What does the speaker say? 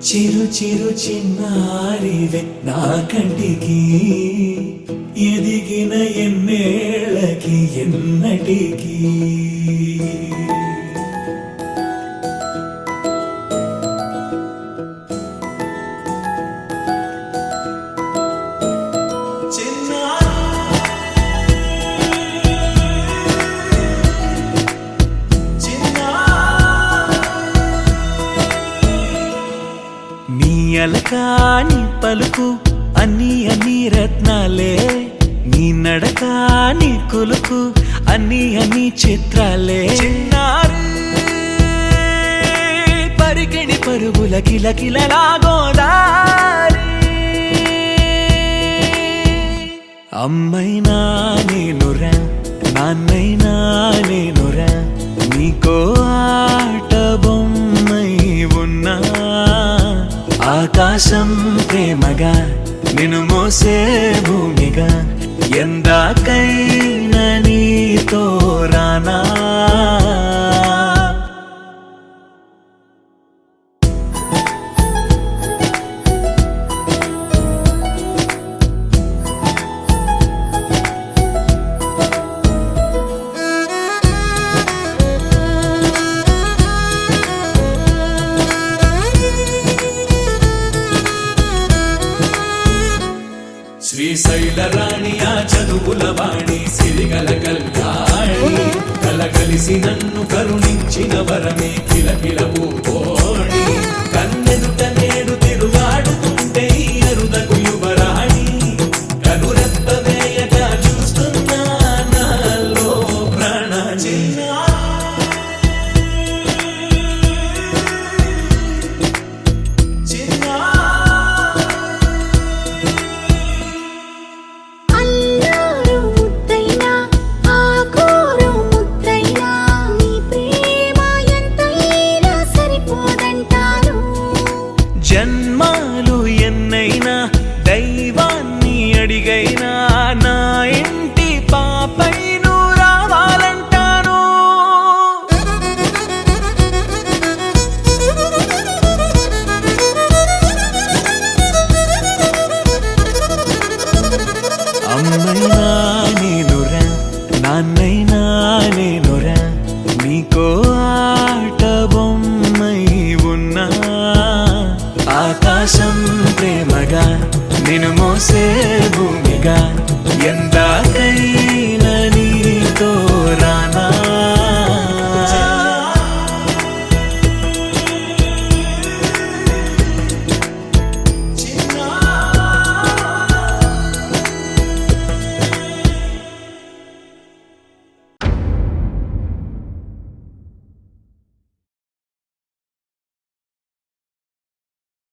చిరు చిరు చిన్నారివే నా కంటికి ఎదిగిన ఎన్నేళ్ళకి ఎన్నటికి అలకాని పలుకు అన్ని అన్ని రత్నాలే నీ నడకాని కులుకు అన్ని అన్ని చిత్రాలే చిన్నారు పరికిణి పరుగుల కిలకిలలాగోదారి అమ్మైనా నేనురా నాన్నైనా నేనురా నీకో ఆట బొమ్మై ఉన్నా ఆకాశం ప్రేమగా నిన్ను మోసే భూమిగా ఎందాకైనా నీతో రానా శ్రీశైల రాణి ఆ చదువుల వాణి సిరిగల కళ్యాణి కలగలిసి నన్ను కరుణించిన వరమే కిలకిల పూకోణి కన్నెదుట నేడు తిరుగాడుతుంటే అరుదకు యువరాణి కనురెప్ప వేయక చూస్తున్నా నాలో ప్రాణ జన్మాలు ఎన్నైనా దైవాన్ని అడిగైనా నా ఇంటి పాపై నువ్వు రావాలంటాను అమ్మైనా నేనురా నాన్నైనా